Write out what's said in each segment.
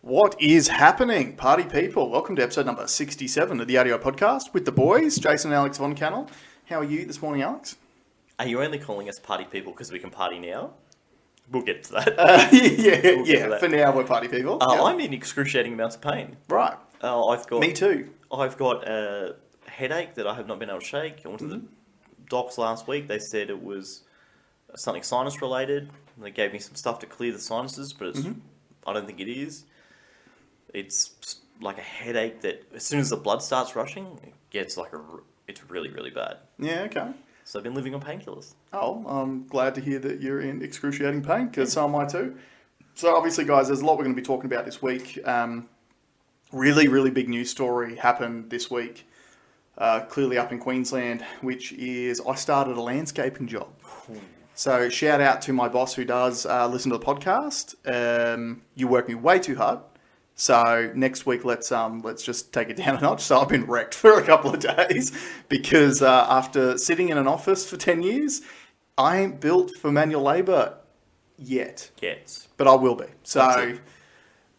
What is happening, party people? Welcome to episode number 67 of the RDO podcast with the boys, Jason and Alex Von Cannell. How are you this morning, Alex? Are you only calling us party people because we can party now? We'll get to that. Yeah. For now, we're party people. I'm in excruciating amounts of pain. Right. Me too. I've got a headache that I have not been able to shake. I went to the docs last week. They said it was something sinus related. They gave me some stuff to clear the sinuses, but I don't think it is. It's like a headache that as soon as the blood starts rushing, it gets it's really, really bad. Yeah, okay. So I've been living on painkillers. Oh, I'm glad to hear that you're in excruciating pain, because so am I too. So obviously, guys, there's a lot we're going to be talking about this week. Really, really big news story happened this week, clearly up in Queensland, which is I started a landscaping job. So shout out to my boss who does listen to the podcast. You work me way too hard. So next week, let's just take it down a notch. So I've been wrecked for a couple of days because after sitting in an office for 10 years, I ain't built for manual labour yet. But I will be. So I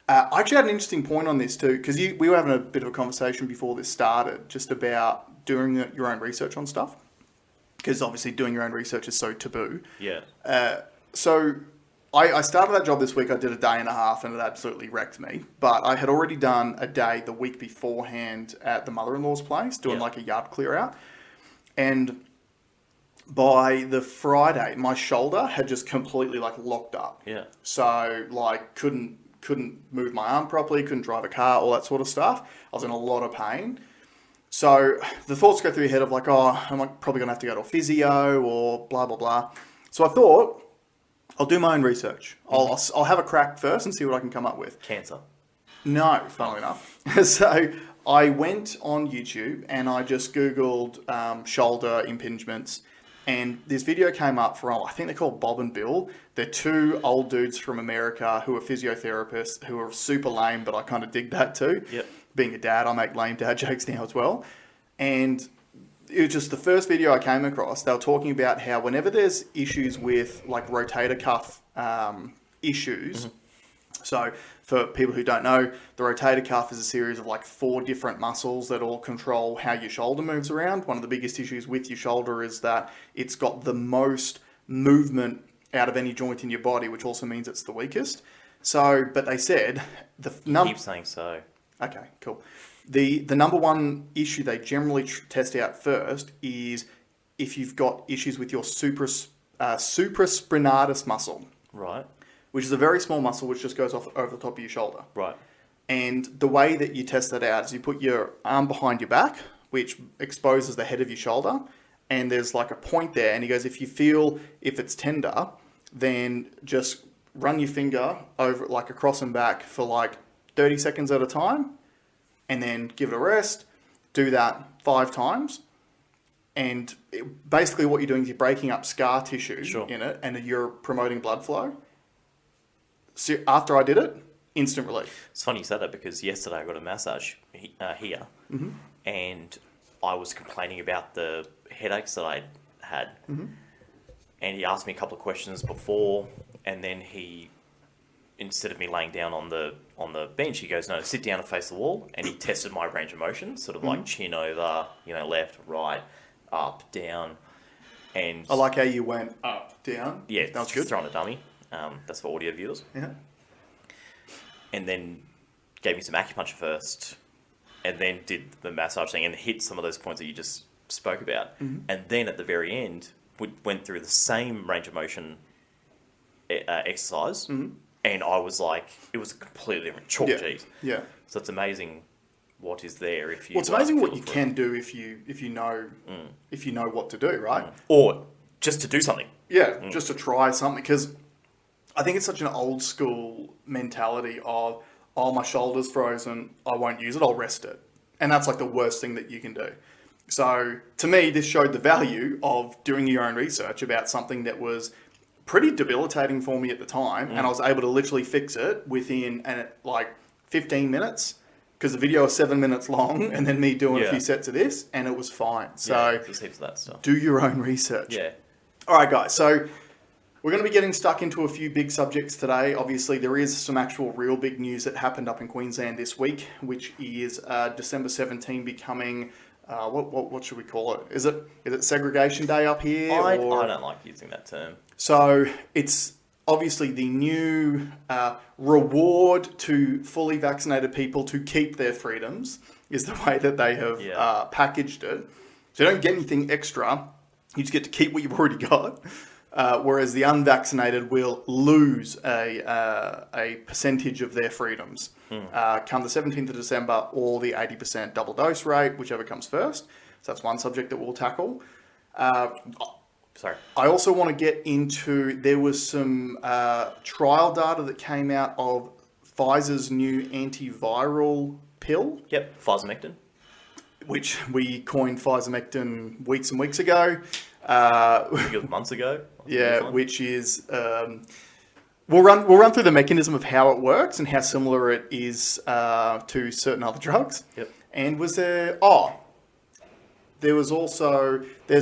actually had an interesting point on this too, because we were having a bit of a conversation before this started, just about doing your own research on stuff. Because obviously doing your own research is so taboo. Yeah. So I started that job this week. I did a day and a half and it absolutely wrecked me. But I had already done a day the week beforehand at the mother-in-law's place, doing like a yard clear out. And by the Friday, my shoulder had just completely locked up. Yeah. So couldn't move my arm properly, couldn't drive a car, all that sort of stuff. I was in a lot of pain. So the thoughts go through your head of I'm probably going to have to go to a physio or blah, blah, blah. So I thought, I'll do my own research. I'll have a crack first and see what I can come up with. Cancer? No, funnily enough. So I went on YouTube and I just Googled shoulder impingements. And this video came up from, I think they're called Bob and Bill. They're two old dudes from America who are physiotherapists who are super lame, but I kind of dig that too. Yep. Being a dad, I make lame dad jokes now as well. And it was just the first video I came across. They were talking about how whenever there's issues with rotator cuff issues, so for people who don't know, the rotator cuff is a series of 4 different muscles that all control how your shoulder moves around. One of the biggest issues with your shoulder is that it's got the most movement out of any joint in your body, which also means it's the weakest. So, but they said Keep saying so. Okay, cool. The number one issue they generally test out first is if you've got issues with your supraspinatus muscle. Right. Which is a very small muscle which just goes off over the top of your shoulder. Right. And the way that you test that out is you put your arm behind your back, which exposes the head of your shoulder, and there's a point there, and he goes, if it's tender, then just run your finger over across and back for 30 seconds at a time, and then give it a rest. Do that 5 times. And basically what you're doing is you're breaking up scar tissue in it, and you're promoting blood flow. So after I did it, instant relief. It's funny you said that because yesterday I got a massage here, and I was complaining about the headaches that I had. And he asked me a couple of questions before, and then instead of me laying down on the bench, he goes, no, sit down and face the wall. And he tested my range of motion, sort of chin over, left, right, up, down. And I like how you went up, down. Yeah, that was good. Throwing a dummy. That's for audio viewers. Yeah. And then gave me some acupuncture first, and then did the massage thing and hit some of those points that you just spoke about. And then at the very end, went through the same range of motion exercise. And I was it was a completely different chalk cheese. Yeah. So it's amazing what is there if you. Well, it's amazing what you can do if you know what to do, right? Or just to do something. Yeah, just to try something, because I think it's such an old school mentality of, oh, my shoulder's frozen, I won't use it, I'll rest it. And that's the worst thing that you can do. So to me, this showed the value of doing your own research about something that was pretty debilitating for me at the time. And I was able to literally fix it within 15 minutes, because the video was 7 minutes long, and then me doing a few sets of this, and it was fine. So just heaps of that stuff. Do your own research. Yeah. All right, guys. So We're going to be getting stuck into a few big subjects today. Obviously, there is some actual real big news that happened up in Queensland this week, which is December 17 becoming, what should we call it? Is it segregation day up here? I don't like using that term. So it's obviously the new reward to fully vaccinated people to keep their freedoms is the way that they have packaged it. So you don't get anything extra. You just get to keep what you've already got. Whereas the unvaccinated will lose a percentage of their freedoms come the 17th of December, or the 80% double dose rate, whichever comes first. So that's one subject that we'll tackle. Sorry. I also want to get into, there was some trial data that came out of Pfizer's new antiviral pill. Yep, Pfizermectin. Which we coined Pfizermectin weeks and weeks ago. I think it was months ago. Yeah, which is we'll run through the mechanism of how it works and how similar it is to certain other drugs. Yep. And was there? There was also there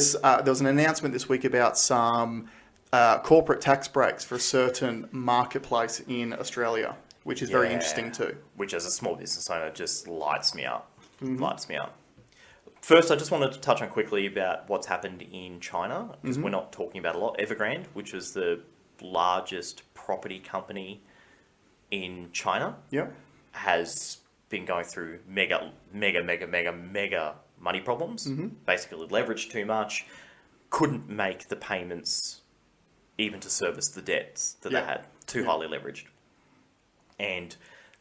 was an announcement this week about some corporate tax breaks for a certain marketplace in Australia, which is very interesting too. Which, as a small business owner, just lights me up. Lights me up. First, I just wanted to touch on quickly about what's happened in China, because we're not talking about a lot. Evergrande, which is the largest property company in China, has been going through mega money problems. Basically leveraged too much, couldn't make the payments even to service the debts that they had, too highly leveraged. And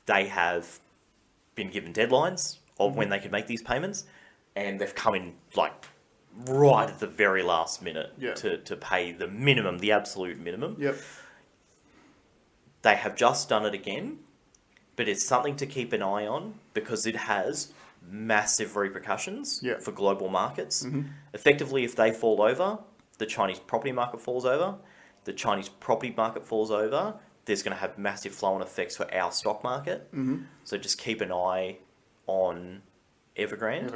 they have been given deadlines of when they could make these payments, and they've come in like right at the very last minute to pay the minimum, the absolute minimum. They have just done it again, but it's something to keep an eye on because it has massive repercussions for global markets. Effectively, if they fall over, the Chinese property market falls over. The Chinese property market falls over, there's going to have massive flow-on effects for our stock market. So just keep an eye on Evergrande.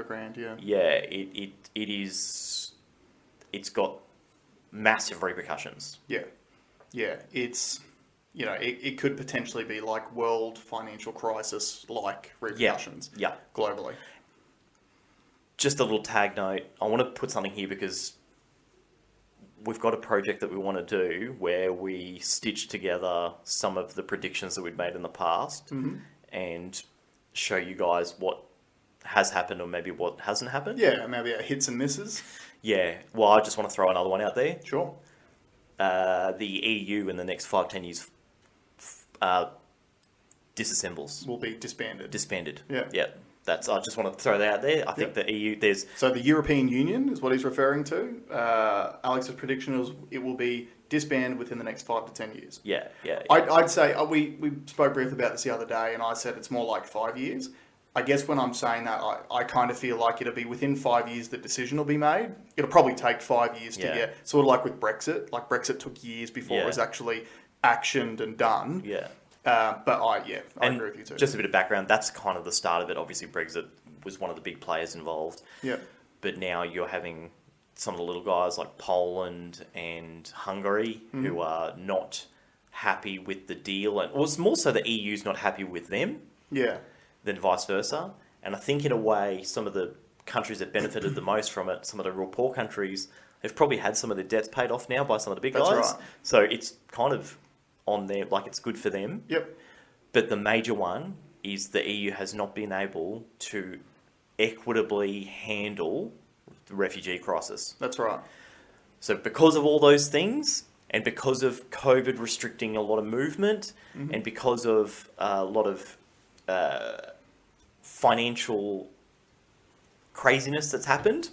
It's got massive repercussions. It's, it could potentially be like world financial crisis like repercussions globally. Just a little tag note, I want to put something here because we've got a project that we want to do where we stitch together some of the predictions that we've made in the past and show you guys what has happened or maybe what hasn't happened. Maybe hits and misses. Well, I just want to throw another one out there. Sure. The EU in the next 5-10 years disassembles. Will be disbanded. I just want to throw that out there. I think the EU, So the European Union is what he's referring to. Alex's prediction is it will be disbanded within the next 5 to 10 years. I'd say, we spoke briefly about this the other day, and I said it's more like 5 years. I guess when I'm saying that, I kind of feel like it'll be within 5 years the decision will be made. It'll probably take 5 years to get, sort of like with Brexit. Like Brexit took years before it was actually actioned and done. But I agree with you too. Just a bit of background, that's kind of the start of it. Obviously Brexit was one of the big players involved. But now you're having some of the little guys like Poland and Hungary who are not happy with the deal. And it's more so the EU's not happy with them. Than vice versa. And I think in a way, some of the countries that benefited the most from it, some of the real poor countries, have probably had some of their debts paid off now by some of the big guys. Right. So it's kind of on there, like it's good for them. But the major one is the EU has not been able to equitably handle the refugee crisis. That's right. So because of all those things, and because of COVID restricting a lot of movement, and because of a lot of financial craziness that's happened,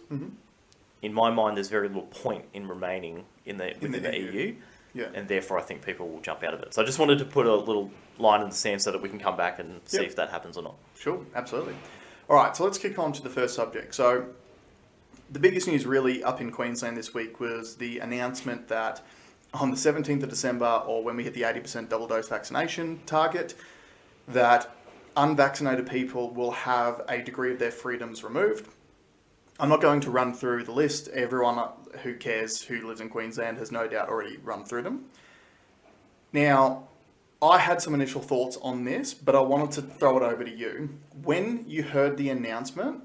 in my mind, there's very little point in remaining within the EU. And therefore, I think people will jump out of it. So I just wanted to put a little line in the sand so that we can come back and see if that happens or not. Sure, absolutely. All right, so let's kick on to the first subject. So the biggest news really up in Queensland this week was the announcement that on the 17th of December, or when we hit the 80% double dose vaccination target, that unvaccinated people will have a degree of their freedoms removed. I'm not going to run through the list. Everyone who cares who lives in Queensland has no doubt already run through them. Now, I had some initial thoughts on this, but I wanted to throw it over to you. When you heard the announcement,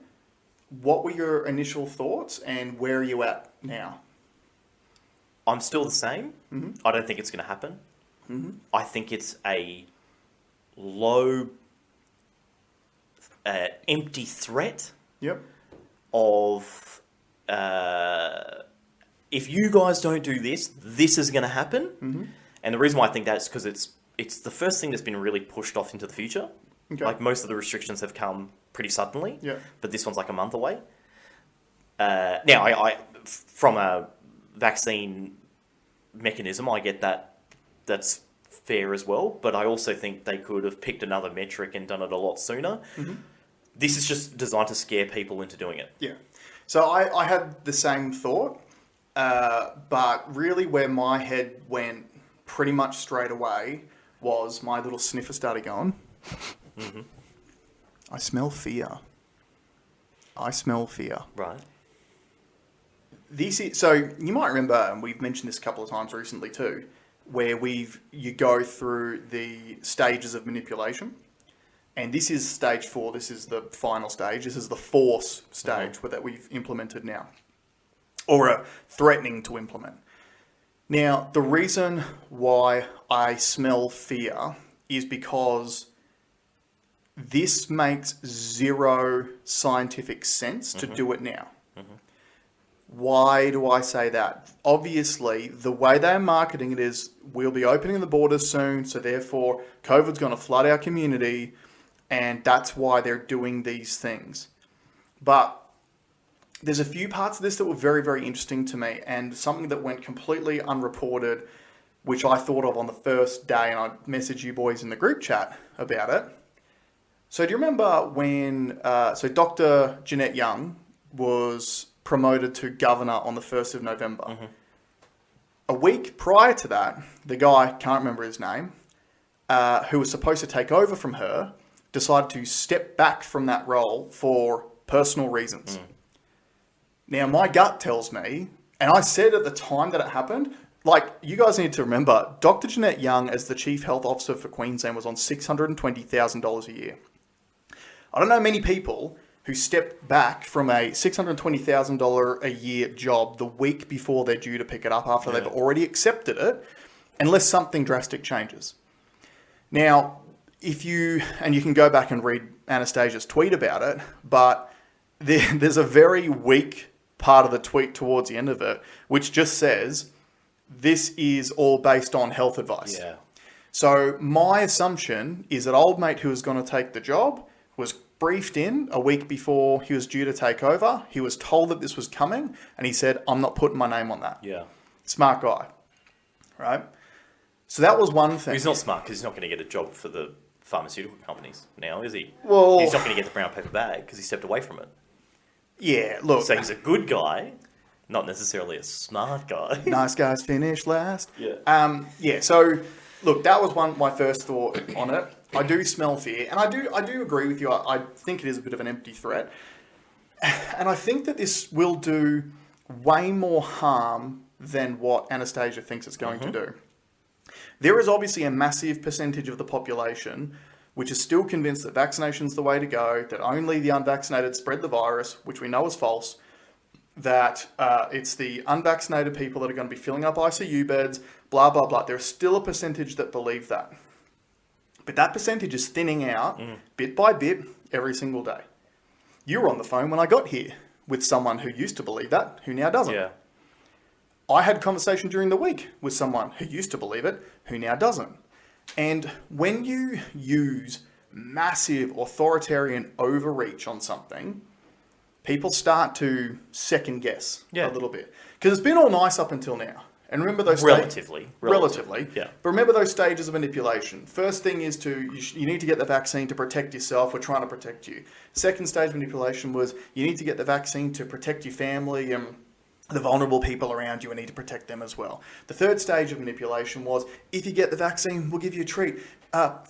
what were your initial thoughts and where are you at now? I'm still the same. Mm-hmm. I don't think it's going to happen. Mm-hmm. I think it's a low, empty threat of, if you guys don't do this, this is going to happen. Mm-hmm. And the reason why I think that is because it's the first thing that's been really pushed off into the future. Okay. Like most of the restrictions have come pretty suddenly, but this one's like a month away. Now, I from a vaccine mechanism, I get that that's fair as well, but I also think they could have picked another metric and done it a lot sooner. Mm-hmm. This is just designed to scare people into doing it. Yeah. So I had the same thought, but really where my head went pretty much straight away was my little sniffer started going. Mm-hmm. I smell fear. I smell fear. Right. So you might remember, and we've mentioned this a couple of times recently too, where you go through the stages of manipulation. And this is stage 4. This is the final stage. This is the force stage that we've implemented now, or are threatening to implement. Now, the reason why I smell fear is because this makes zero scientific sense to do it now. Mm-hmm. Why do I say that? Obviously, the way they're marketing it is we'll be opening the borders soon, so therefore COVID's going to flood our community, and that's why they're doing these things. But there's a few parts of this that were very, very interesting to me, and something that went completely unreported, which I thought of on the first day, and I messaged you boys in the group chat about it. So do you remember when Dr. Jeanette Young was promoted to governor on the 1st of November? Mm-hmm. A week prior to that, the guy, can't remember his name, who was supposed to take over from her, decided to step back from that role for personal reasons. Mm. Now, my gut tells me, and I said at the time that it happened, like, you guys need to remember, Dr. Jeanette Young, as the Chief Health Officer for Queensland, was on $620,000 a year. I don't know many people who stepped back from a $620,000 a year job the week before they're due to pick it up after they've already accepted it, unless something drastic changes. Now, you can go back and read Anastasia's tweet about it, but there's a very weak part of the tweet towards the end of it, which just says, this is all based on health advice. Yeah. So my assumption is that old mate who was going to take the job was briefed in a week before he was due to take over. He was told that this was coming, and he said, I'm not putting my name on that. Yeah. Smart guy, right? So that was one thing. He's not smart because he's not going to get a job for the pharmaceutical companies now, is he? Well, he's not going to get the brown paper bag because he stepped away from it. Yeah, look. So he's a good guy, not necessarily a smart guy. Nice guys finish last. Yeah. So look, that was my first thought on it. I do smell fear, and I do agree with you. I think it is a bit of an empty threat, and I think that this will do way more harm than what Anastasia thinks it's going to do. There is obviously a massive percentage of the population which is still convinced that vaccination's the way to go, that only the unvaccinated spread the virus, which we know is false, that it's the unvaccinated people that are going to be filling up ICU beds, blah, blah, blah. There's still a percentage that believe that. But that percentage is thinning out bit by bit every single day. You were on the phone when I got here with someone who used to believe that, who now doesn't. Yeah. I had a conversation during the week with someone who used to believe it, who now doesn't. And when you use massive authoritarian overreach on something, people start to second guess a little bit. Because it's been all nice up until now. And remember those Relatively. Yeah. But remember those stages of manipulation. First thing is you need to get the vaccine to protect yourself. We're trying to protect you. Second stage of manipulation was you need to get the vaccine to protect your family and the vulnerable people around you, and need to protect them as well. The third stage of manipulation was, if you get the vaccine, we'll give you a treat.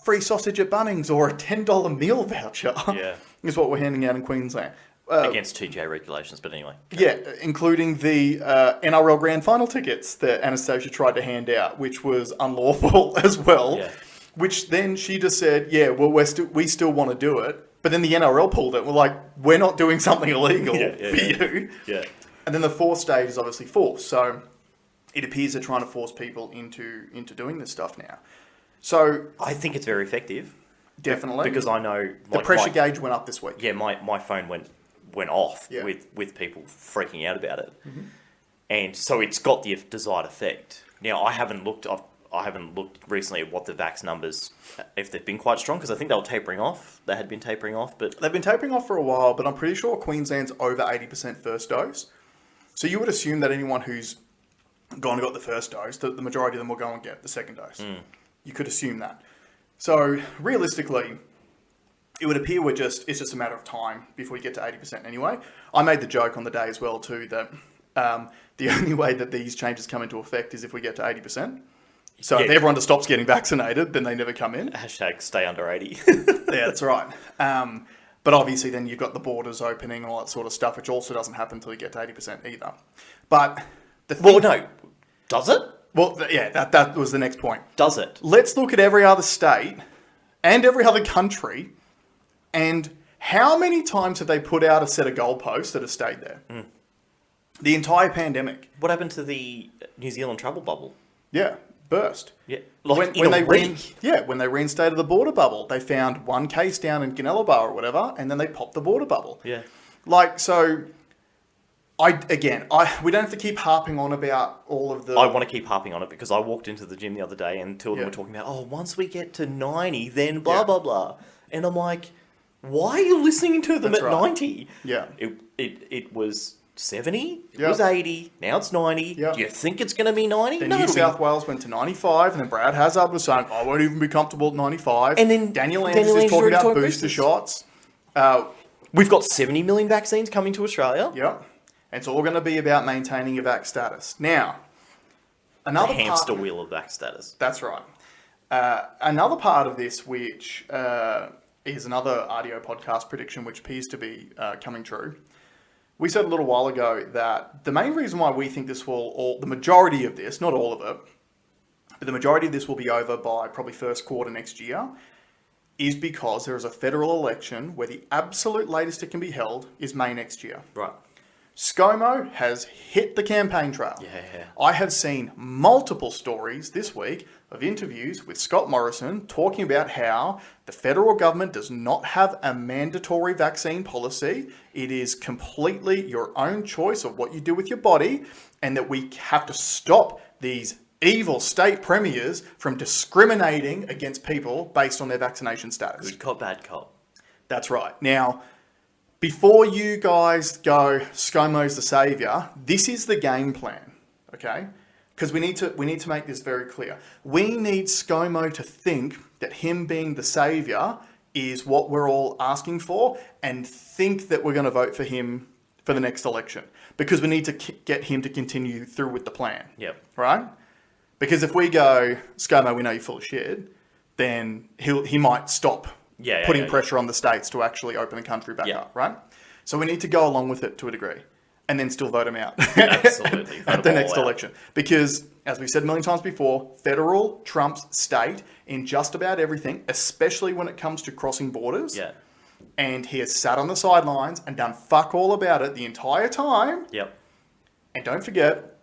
Free sausage at Bunnings or a $10 meal voucher is what we're handing out in Queensland. against TGA regulations, but anyway. Yeah, including the NRL Grand Final tickets that Anastasia tried to hand out, which was unlawful as well. Yeah. Which then she just said, yeah, well, we still want to do it. But then the NRL pulled it. We're like, we're not doing something illegal for you. Yeah. And then the fourth stage is obviously force. So it appears they're trying to force people into doing this stuff now. So I think it's very effective. Definitely. Because I know... The pressure gauge went up this week. Yeah, my phone went off Yeah. with people freaking out about it. Mm-hmm. And so it's got the desired effect. Now, I haven't looked recently at what the vax numbers, if they've been quite strong, because I think they were tapering off. They had been tapering off, but... They've been tapering off for a while, but I'm pretty sure Queensland's over 80% first dose. So you would assume that anyone who's gone and got the first dose, the majority of them will go and get the second dose. Mm. You could assume that. So realistically, it would appear it's just a matter of time before we get to 80% anyway. I made the joke on the day as well too that the only way that these changes come into effect is if we get to 80%. So if everyone just stops getting vaccinated, then they never come in. Hashtag stay under 80. Yeah, that's right. But obviously then you've got the borders opening and all that sort of stuff, which also doesn't happen until you get to 80% either. But well, no. Does it? Well, yeah, that was the next point. Does it? Let's look at every other state and every other country and how many times have they put out a set of goalposts that have stayed there? Mm. The entire pandemic. What happened to the New Zealand travel bubble? Yeah, burst. Yeah, when they reinstated the border bubble, they found one case down in Ginelabar or whatever, and then they popped the border bubble. Yeah, we don't have to keep harping on about all of the... I want to keep harping on it because I walked into the gym the other day and two of them were talking about, once we get to 90, then blah, blah, blah. And I'm like, why are you listening to them at 90? Yeah. It was 70, it was 80, now it's 90. Yep. Do you think it's going to be 90? Then New South Wales went to 95, and then Brad Hazard was saying, I won't even be comfortable at 95. And then Daniel Andrews is talking about booster shots. We've got 70 million vaccines coming to Australia. Yep. And it's all going to be about maintaining your vax status. Now, another the hamster wheel of vax status. That's right. Another part of this, which is another RDO podcast prediction, which appears to be coming true. We said a little while ago that the main reason why we think this the majority of this, not all of it, but the majority of this will be over by probably first quarter next year, is because there is a federal election where the absolute latest it can be held is May next year. Right. Scomo has hit the campaign trail. Yeah. I have seen multiple stories this week of interviews with Scott Morrison talking about how the federal government does not have a mandatory vaccine policy. It is completely your own choice of what you do with your body, and that we have to stop these evil state premiers from discriminating against people based on their vaccination status. Good cop, bad cop. That's right. Now, before you guys go, Scomo's the saviour, this is the game plan, okay? Because we need to make this very clear. We need Scomo to think that him being the saviour is what we're all asking for, and think that we're going to vote for him for the next election. Because we need to get him to continue through with the plan. Yep. Right? Because if we go, Scomo, we know you're full of shit, then he might stop putting pressure on the states to actually open the country back up, right? So we need to go along with it to a degree, and then still vote him out Absolutely. at the next election. Because, as we've said a million times before, federal trumps state in just about everything, especially when it comes to crossing borders. Yeah. And he has sat on the sidelines and done fuck all about it the entire time. Yep. And don't forget,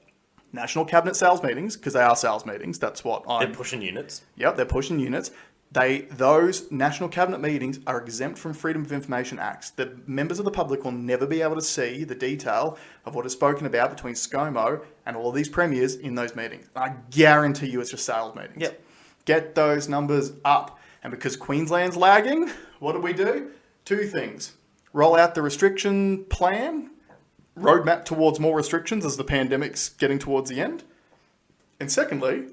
national cabinet sales meetings, because they are sales meetings. That's what They're pushing units. Yep, they're pushing units. Those national cabinet meetings are exempt from Freedom of Information Acts. The members of the public will never be able to see the detail of what is spoken about between Scomo and all of these premiers in those meetings. I guarantee you it's just sales meetings. Yep. Get those numbers up. And because Queensland's lagging, what do? Two things. Roll out the restriction plan, roadmap towards more restrictions as the pandemic's getting towards the end. And secondly,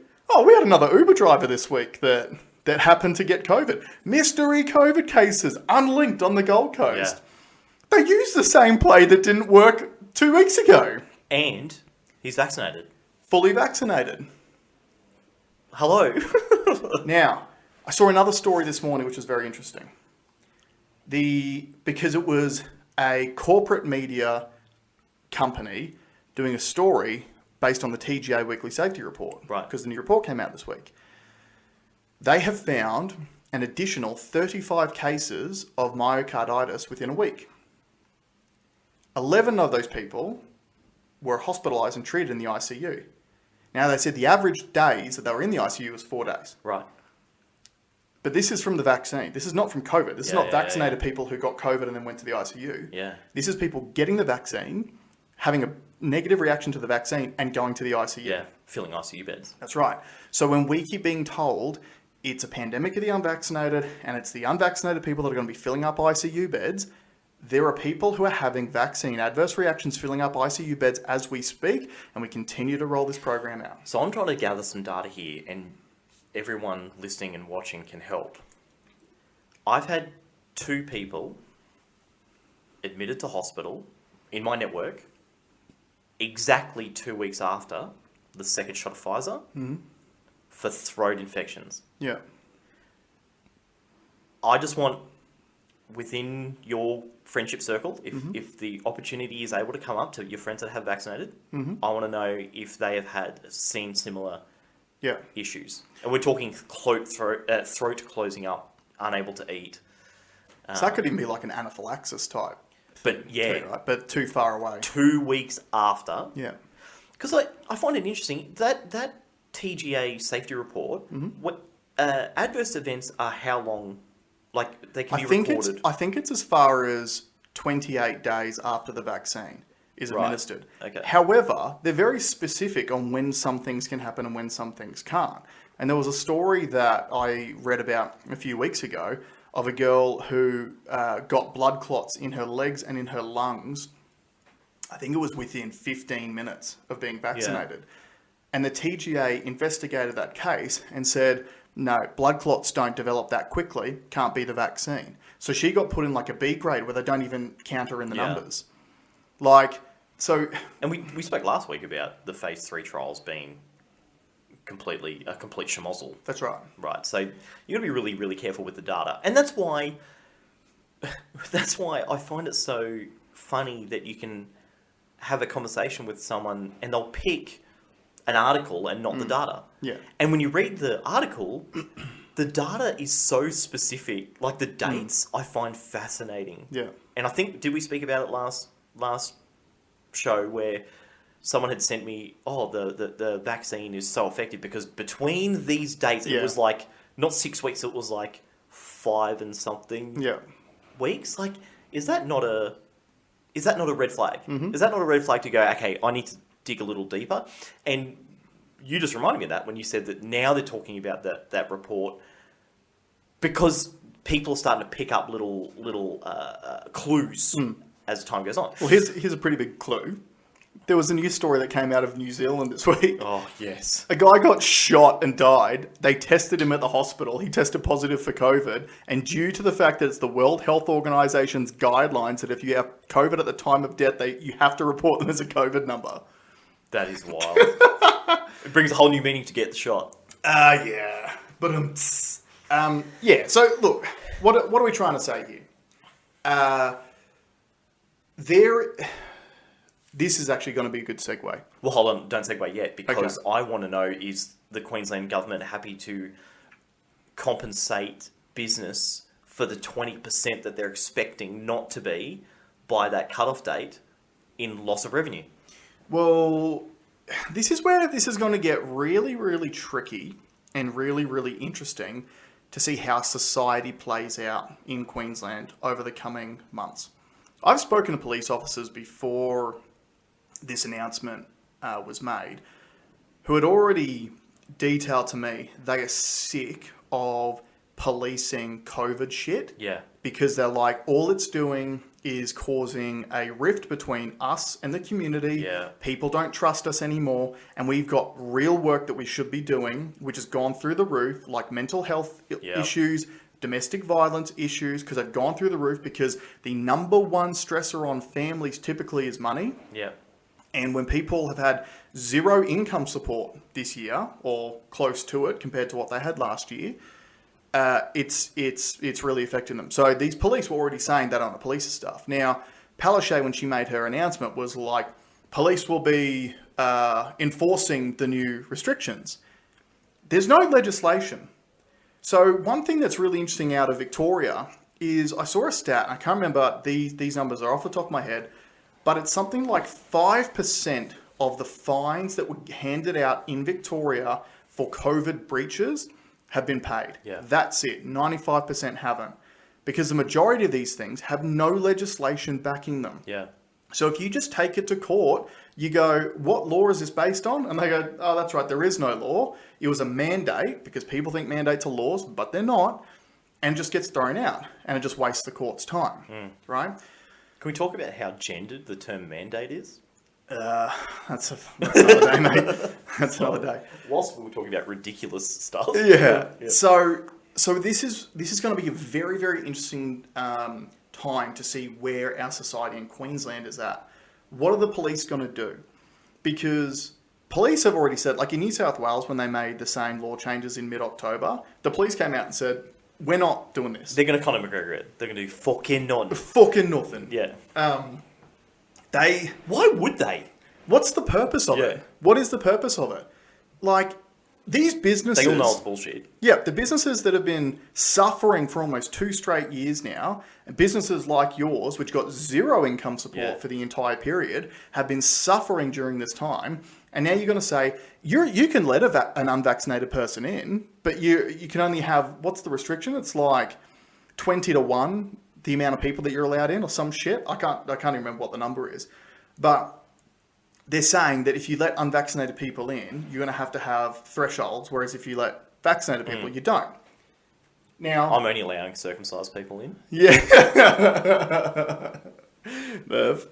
we had another Uber driver this week that happened to get COVID. Mystery COVID cases, unlinked on the Gold Coast. Yeah. They used the same play that didn't work 2 weeks ago. And he's vaccinated. Fully vaccinated. Hello. Now, I saw another story this morning which was very interesting. Because it was a corporate media company doing a story based on the TGA Weekly Safety Report. Right. Because the new report came out this week. They have found an additional 35 cases of myocarditis within a week. 11 of those people were hospitalised and treated in the ICU. Now, they said the average days that they were in the ICU was 4 days. Right. But this is from the vaccine. This is not from COVID. This is not vaccinated people who got COVID and then went to the ICU. Yeah. This is people getting the vaccine, having a negative reaction to the vaccine, and going to the ICU. Yeah, filling ICU beds. That's right. So when we keep being told it's a pandemic of the unvaccinated and it's the unvaccinated people that are going to be filling up ICU beds, there are people who are having vaccine adverse reactions filling up ICU beds as we speak, and we continue to roll this program out. So I'm trying to gather some data here, and everyone listening and watching can help. I've had 2 people admitted to hospital in my network exactly 2 weeks after the second shot of Pfizer for throat infections. Yeah. I just want, within your friendship circle, if the opportunity is able to come up to your friends that have vaccinated, I want to know if they have seen similar issues. And we're talking throat closing up, unable to eat. So that could even be like an anaphylaxis type. But yeah. Too, right? But too far away. 2 weeks after. Yeah. Because I find it interesting, that TGA safety report, what adverse events are how long, like they can be reported? I think it's as far as 28 days after the vaccine is administered. Okay. However, they're very specific on when some things can happen and when some things can't. And there was a story that I read about a few weeks ago of a girl who got blood clots in her legs and in her lungs. I think it was within 15 minutes of being vaccinated. Yeah. And the TGA investigated that case and said, no, blood clots don't develop that quickly, can't be the vaccine. So she got put in like a B grade where they don't even count her in the numbers. Like, so... And we spoke last week about the phase 3 trials being a complete schmozzle. That's right. Right, so you've got to be really, really careful with the data. And that's why I find it so funny that you can have a conversation with someone and they'll pick an article and not the data. Yeah. And when you read the article, the data is so specific. Like the dates, I find fascinating. Yeah. And I think, did we speak about it last show where someone had sent me, the vaccine is so effective because between these dates, it was like, not 6 weeks, it was like 5 and something weeks. Like, is that not a red flag? Is that not a red flag to go, okay, I need to dig a little deeper? And you just reminded me of that when you said that now they're talking about that report because people are starting to pick up little clues as time goes on. Well, here's a pretty big clue. There was a news story that came out of New Zealand this week. Oh, yes. A guy got shot and died. They tested him at the hospital. He tested positive for COVID. And due to the fact that it's the World Health Organization's guidelines that if you have COVID at the time of death, you have to report them as a COVID number. That is wild. It brings a whole new meaning to get the shot. Yeah. But yeah. So look, what are we trying to say here? This is actually going to be a good segue. Well, hold on, don't segue yet, because I want to know, is the Queensland government happy to compensate business for the 20% that they're expecting not to be by that cutoff date in loss of revenue? Well, this is where this is going to get really, really tricky and really, really interesting to see how society plays out in Queensland over the coming months. I've spoken to police officers before this announcement was made, who had already detailed to me they are sick of policing COVID shit. Yeah. Because they're like, all it's doing is causing a rift between us and the community. Yeah. People don't trust us anymore. And we've got real work that we should be doing, which has gone through the roof, like mental health issues, domestic violence issues, because they've gone through the roof because the number one stressor on families typically is money. Yeah. And when people have had zero income support this year, or close to it compared to what they had last year, it's really affecting them. So these police were already saying that on the police stuff. Now, Palaszczuk, when she made her announcement, was like, police will be enforcing the new restrictions. There's no legislation. So one thing that's really interesting out of Victoria is I saw a stat, I can't remember, these numbers are off the top of my head, but it's something like 5% of the fines that were handed out in Victoria for COVID breaches have been paid. Yeah. That's it. 95% haven't. Because the majority of these things have no legislation backing them. Yeah. So if you just take it to court, you go, what law is this based on? And they go, oh, that's right, there is no law. It was a mandate, because people think mandates are laws, but they're not, and it just gets thrown out, and it just wastes the court's time, right? Can we talk about how gendered the term mandate is? That's another day, mate. That's another day. Whilst we were talking about ridiculous stuff. Yeah. So this is going to be a very, very interesting time to see where our society in Queensland is at. What are the police going to do? Because police have already said, like in New South Wales, when they made the same law changes in mid-October, the police came out and said, we're not doing this. They're going to Conor McGregor it. They're going to do fucking nothing. Fucking nothing. Yeah. Why would they? What's the purpose of it? What is the purpose of it? Like, these businesses... They all know it's bullshit. Yeah, the businesses that have been suffering for almost 2 straight years now, and businesses like yours, which got zero income support for the entire period, have been suffering during this time. And now you're going to say, you can let an unvaccinated person in, but you can only have... What's the restriction? It's like 20 to 1, the amount of people that you're allowed in, or some shit. I can't even remember what the number is. But... they're saying that if you let unvaccinated people in, you're going to have thresholds, whereas if you let vaccinated people, you don't. Now, I'm only allowing circumcised people in. Yeah. Merv.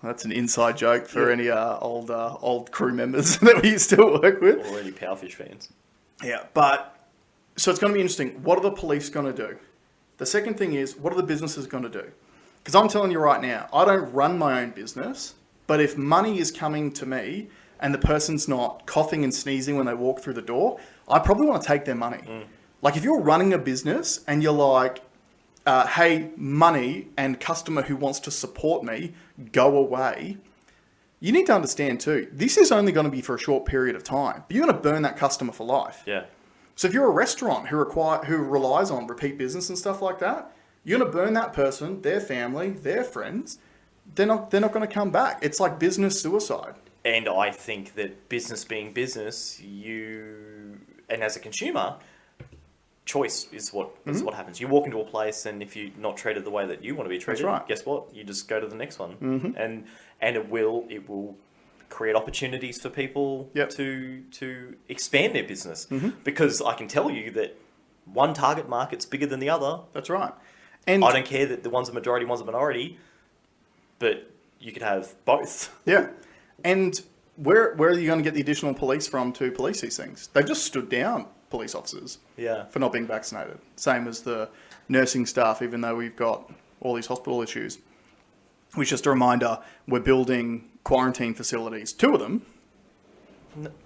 That's an inside joke for any old crew members that we used to work with. Or any Powerfish fans. Yeah, but... so it's going to be interesting. What are the police going to do? The second thing is, what are the businesses going to do? Because I'm telling you right now, I don't run my own business, but if money is coming to me and the person's not coughing and sneezing when they walk through the door, I probably want to take their money. Like if you're running a business and you're like, hey, money and customer who wants to support me, go away. You need to understand too, this is only going to be for a short period of time, but you're going to burn that customer for life. Yeah. So if you're a restaurant who relies on repeat business and stuff like that, you're going to burn that person, their family, their friends. They're not going to come back. It's like business suicide. And I think that business being business, and as a consumer, choice is what happens. You walk into a place, and if you're not treated the way that you want to be treated, guess what? You just go to the next one, and it will create opportunities for people to expand their business. Because I can tell you that one target market's bigger than the other. That's right. And I don't care that the one's a majority, one's a minority, but you could have both. Yeah. And where are you going to get the additional police from to police these things? They've just stood down police officers for not being vaccinated. Same as the nursing staff, even though we've got all these hospital issues. Which, just a reminder, we're building quarantine facilities. 2 of them.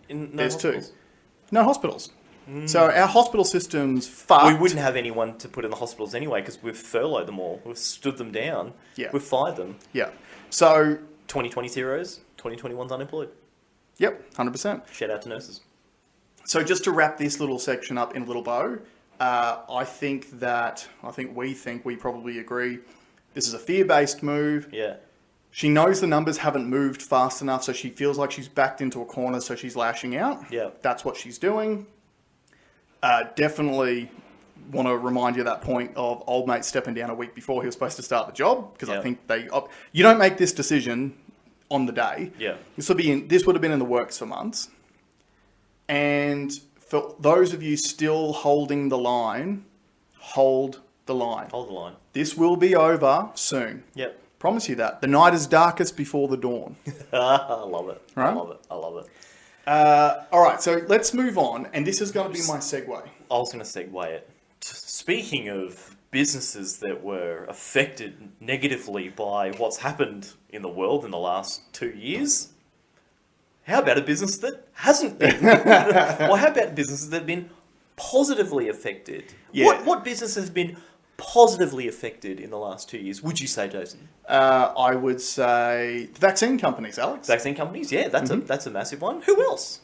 There's hospitals. 2. No hospitals. So our hospital system's fucked. We wouldn't have anyone to put in the hospitals anyway because we've furloughed them all. We've stood them down. Yeah. We've fired them. Yeah. So 2020 zeros, 2021's unemployed. Yep, 100%. Shout out to nurses. So just to wrap this little section up in a little bow, I think we probably agree this is a fear-based move. Yeah. She knows the numbers haven't moved fast enough, so she feels like she's backed into a corner, so she's lashing out. Yeah. That's what she's doing. Definitely want to remind you of that point of old mate stepping down a week before he was supposed to start the job, because I think you don't make this decision on the day. Yeah. This would have been in the works for months. And for those of you still holding the line, hold the line. Hold the line. This will be over soon. Yep. Promise you that. The night is darkest before the dawn. I love it. Right? I love it. All right, so let's move on, and this is going to be my segue. I was going to segue it. Speaking of businesses that were affected negatively by what's happened in the world in the last 2 years, how about a business that hasn't been? Or how about businesses that have been positively affected? Yeah. What business has been positively affected in the last 2 years, would you say, Jason? I would say the vaccine companies, Alex. Vaccine companies, yeah, that's a massive one. Who else?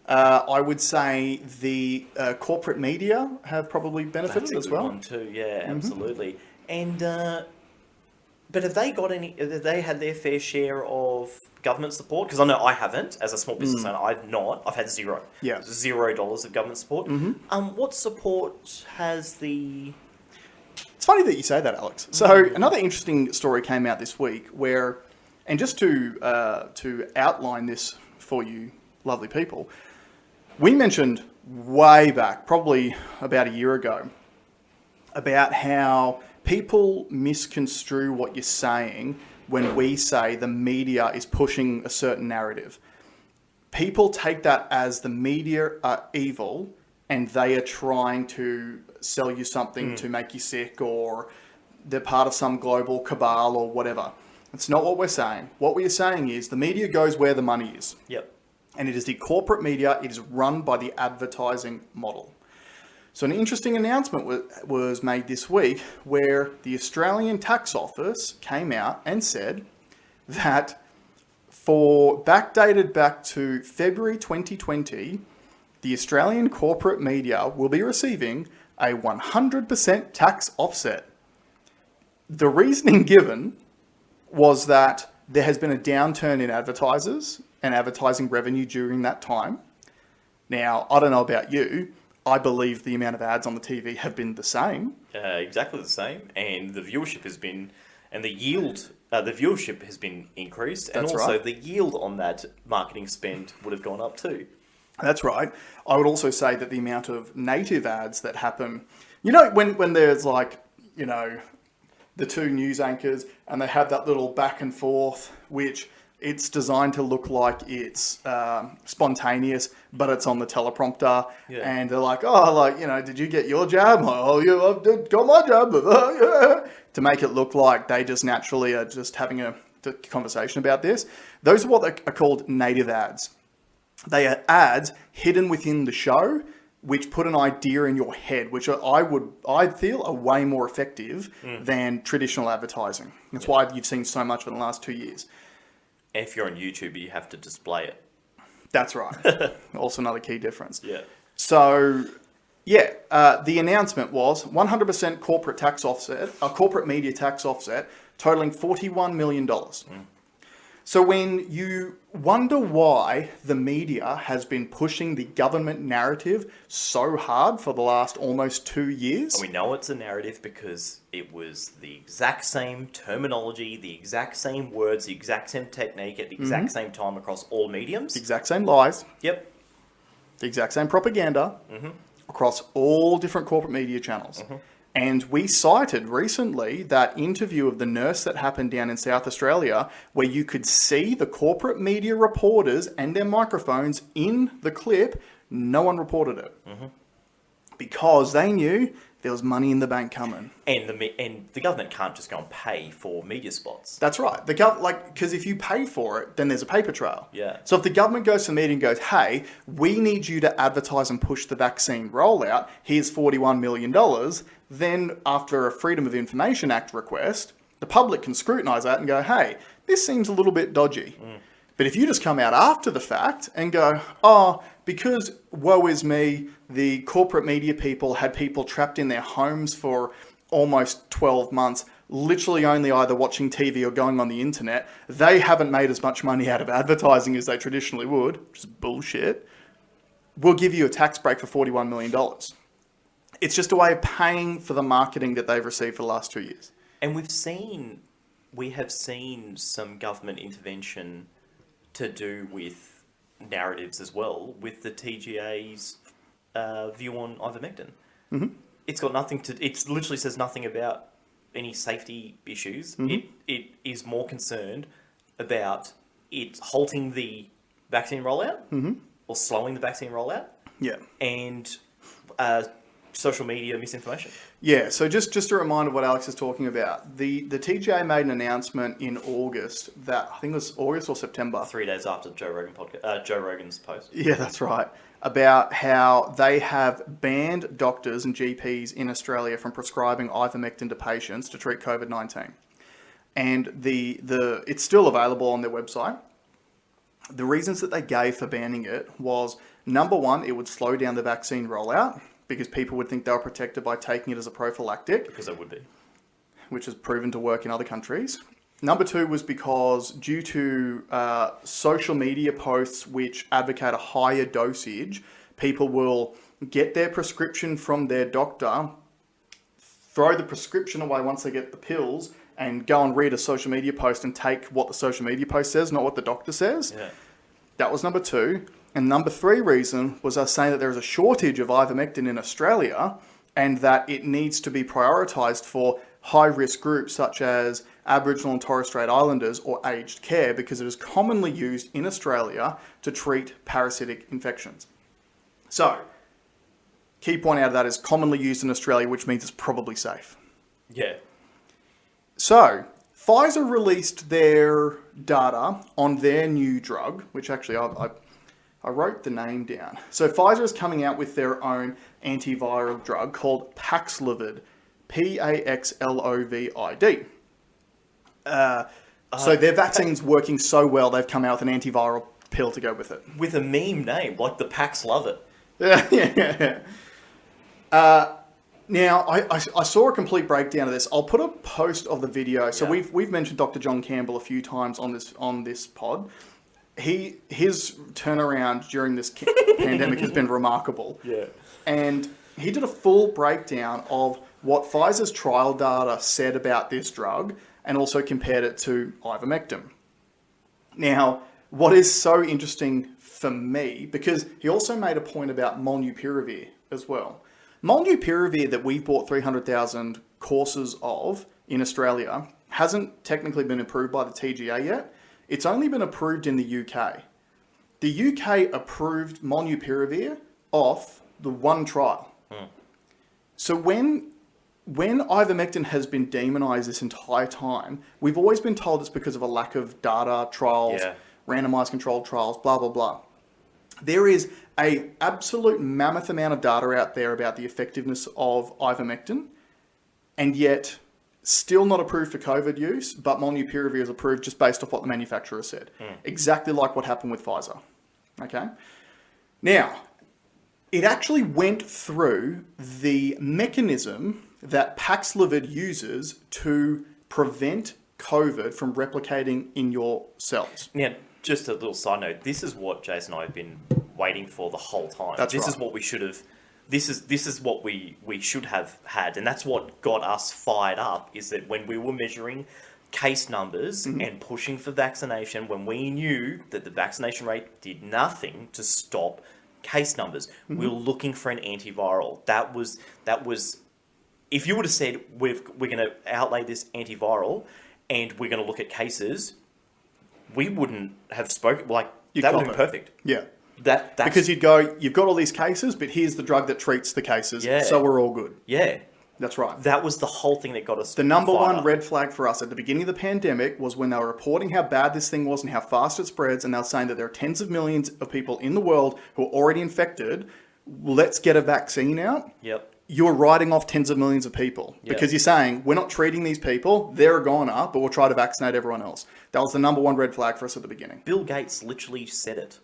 I would say the corporate media have probably benefited That's a as good well. one too. Yeah, absolutely. And but have they got any? Have they had their fair share of government support? Because I know I haven't. As a small business owner, I've not. I've had zero. Yeah. $0 of government support. What support has the? It's funny that you say that, Alex. So another interesting story came out this week where, and just to outline this for you, lovely people, we mentioned way back, probably about a year ago, about how people misconstrue what you're saying when we say the media is pushing a certain narrative. People take that as the media are evil and they are trying to sell you something to make you sick, or they're part of some global cabal or whatever. That's not what we're saying. What we're saying is the media goes where the money is. Yep. And it is the corporate media. It is run by the advertising model. So an interesting announcement was made this week where the Australian Tax Office came out and said that for backdated back to February 2020, the Australian corporate media will be receiving a 100% tax offset. The reasoning given was that there has been a downturn in advertisers and advertising revenue during that time. Now, I don't know about you, I believe the amount of ads on the TV have been the same. Exactly the same, and the viewership has been, and the yield, the viewership has been increased, and That's also right. the yield on that marketing spend would have gone up too. That's right. I would also say that the amount of native ads that happen, you know, when there's like, you know, the two news anchors and they have that little back and forth, which it's designed to look like it's spontaneous, but it's on the teleprompter. Yeah. And they're like, oh, like, you know, did you get your jab? Oh, I've got my jab. To make it look like they just naturally are just having a conversation about this. Those are what are called native ads. They are ads hidden within the show, which put an idea in your head, which I feel are way more effective than traditional advertising. That's why you've seen so much for the last 2 years. If you're on YouTube, you have to display it. That's right. Also another key difference. Yeah. So, yeah, the announcement was 100% corporate tax offset, a corporate media tax offset, totaling $41 million. So when you wonder why the media has been pushing the government narrative so hard for the last almost 2 years. We know it's a narrative because it was the exact same terminology, the exact same words, the exact same technique at the exact same time across all mediums. The exact same lies. Yep. The exact same propaganda across all different corporate media channels. And we cited recently that interview of the nurse that happened down in South Australia where you could see the corporate media reporters and their microphones in the clip. No one reported it. Because they knew there was money in the bank coming. And the government can't just go and pay for media spots. That's right. Because if you pay for it, then there's a paper trail. Yeah. So if the government goes to the media and goes, hey, we need you to advertise and push the vaccine rollout, here's $41 million, then after a Freedom of Information Act request, the public can scrutinise that and go, hey, this seems a little bit dodgy. But if you just come out after the fact and go, oh, because woe is me, the corporate media people had people trapped in their homes for almost 12 months, literally only either watching TV or going on the internet, they haven't made as much money out of advertising as they traditionally would, which is bullshit. We'll give you a tax break for $41 million. It's just a way of paying for the marketing that they've received for the last 2 years. And we have seen some government intervention to do with narratives as well, with the TGA's view on Ivermectin. It's got nothing to. It literally says nothing about any safety issues. It is more concerned about it halting the vaccine rollout or slowing the vaccine rollout. Yeah. And social media misinformation. Yeah, so just a reminder of what Alex is talking about. The TGA made an announcement in August that, I think it was August or September. 3 days after Joe Rogan's post. Yeah, that's right. about how they have banned doctors and GPs in Australia from prescribing ivermectin to patients to treat COVID-19. And it's still available on their website. The reasons that they gave for banning it was, number one, it would slow down the vaccine rollout because people would think they were protected by taking it as a prophylactic. Because it would be. Which has proven to work in other countries. Number two was because due to social media posts which advocate a higher dosage, people will get their prescription from their doctor, throw the prescription away once they get the pills, and go and read a social media post and take what the social media post says, not what the doctor says. Yeah. That was number two. And number three reason was us saying that there is a shortage of ivermectin in Australia and that it needs to be prioritised for high-risk groups such as Aboriginal and Torres Strait Islanders or aged care because it is commonly used in Australia to treat parasitic infections. So, key point out of that is commonly used in Australia, which means it's probably safe. Yeah. So, Pfizer released their data on their new drug, which actually I wrote the name down. So Pfizer is coming out with their own antiviral drug called PAXLOVID, PAXLOVID. So their vaccine's working so well, they've come out with an antiviral pill to go with it. With a meme name, like the Pax love it. Yeah. Now, I saw a complete breakdown of this. I'll put a post of the video. So we've mentioned Dr. John Campbell a few times on this pod. His turnaround during this pandemic has been remarkable. Yeah. And he did a full breakdown of what Pfizer's trial data said about this drug and also compared it to ivermectin. Now, what is so interesting for me, because he also made a point about molnupiravir as well. Molnupiravir that we've bought 300,000 courses of in Australia hasn't technically been approved by the TGA yet. It's only been approved in the UK. The UK approved molnupiravir off the one trial. So when ivermectin has been demonized this entire time, we've always been told it's because of a lack of data, trials, randomized controlled trials, blah, blah, blah. There is an absolute mammoth amount of data out there about the effectiveness of ivermectin, and yet still not approved for COVID use, but molnupiravir is approved just based off what the manufacturer said. Exactly like what happened with Pfizer. Okay? Now, it actually went through the mechanism that PAXLOVID uses to prevent COVID from replicating in your cells. Now, just a little side note, this is what Jason and I have been waiting for the whole time. This is what we should have... This is what we should have had, and that's what got us fired up, is that when we were measuring case numbers and pushing for vaccination, when we knew that the vaccination rate did nothing to stop case numbers, we were looking for an antiviral. That was if you would have said we're going to outlay this antiviral and we're going to look at cases, we wouldn't have spoken that would have been perfect. Yeah. That's because you'd go, you've got all these cases, but here's the drug that treats the cases, so we're all good. Yeah. That's right. That was the whole thing that got us The number fired one up. red flag for us at the beginning of the pandemic was when they were reporting how bad this thing was and how fast it spreads, and they were saying that there are tens of millions of people in the world who are already infected. Let's get a vaccine out. Yep. You're writing off tens of millions of people because you're saying, we're not treating these people, they're a goner, but we'll try to vaccinate everyone else. That was the number one red flag for us at the beginning. Bill Gates literally said it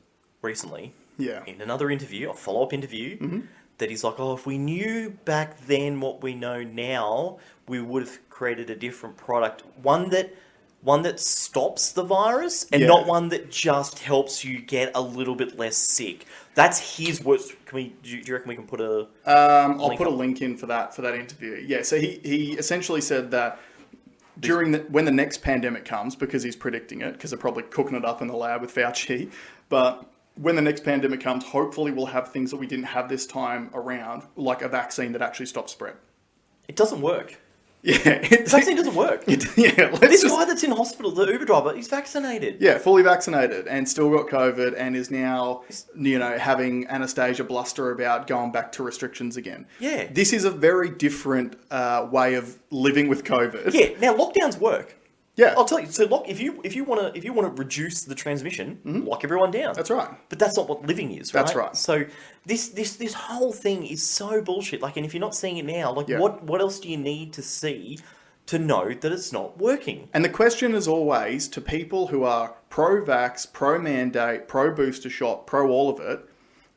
recently in another interview, a follow-up interview, that he's like, if we knew back then what we know now, we would have created a different product. One that stops the virus and not one that just helps you get a little bit less sick. That's his words. Do you reckon we can put a... I'll put a link in for that interview. Yeah, so he essentially said that when the next pandemic comes, because he's predicting it, because they're probably cooking it up in the lab with Fauci, but when the next pandemic comes, hopefully we'll have things that we didn't have this time around, like a vaccine that actually stops spread. It doesn't work. Yeah. The vaccine doesn't work. This guy that's in hospital, the Uber driver, he's vaccinated. Yeah, fully vaccinated and still got COVID and is now, having Anastasia bluster about going back to restrictions again. Yeah. This is a very different way of living with COVID. Yeah, now lockdowns work. Yeah. I'll tell you. So lock if you want to reduce the transmission, lock everyone down. That's right. But that's not what living is, right? That's right. So this whole thing is so bullshit. Like, and if you're not seeing it now, like, Yeah. what else do you need to see to know that it's not working? And the question is always to people who are pro-vax, pro-mandate, pro-booster shot, pro all of it,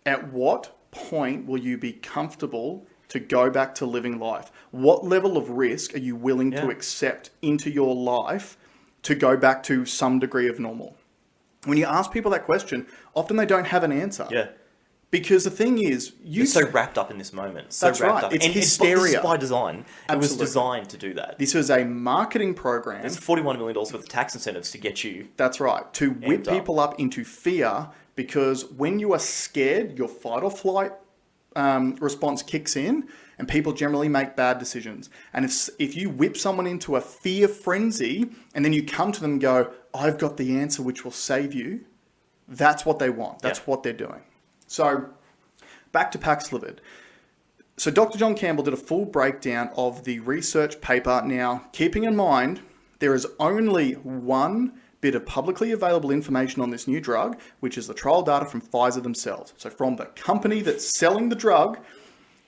at what point will you be comfortable to go back to living life? What level of risk are you willing to accept into your life to go back to some degree of normal? When you ask people that question, often they don't have an answer. Yeah. Because the thing is, You're so wrapped up in this moment. So That's wrapped right. up. It's and hysteria. This is by design. It was Absolutely. designed to do that. This was a marketing program. There's $41 million worth of tax incentives to get you. That's right. To whip Amped up. people up into fear, because when you are scared, your fight or flight response kicks in, and people generally make bad decisions. And if you whip someone into a fear frenzy, and then you come to them and go, "I've got the answer which will save you," that's what they want. That's what they're doing. So back to PAXLOVID. So Dr. John Campbell did a full breakdown of the research paper. Now, keeping in mind, there is only one bit of publicly available information on this new drug, which is the trial data from Pfizer themselves. So from the company that's selling the drug,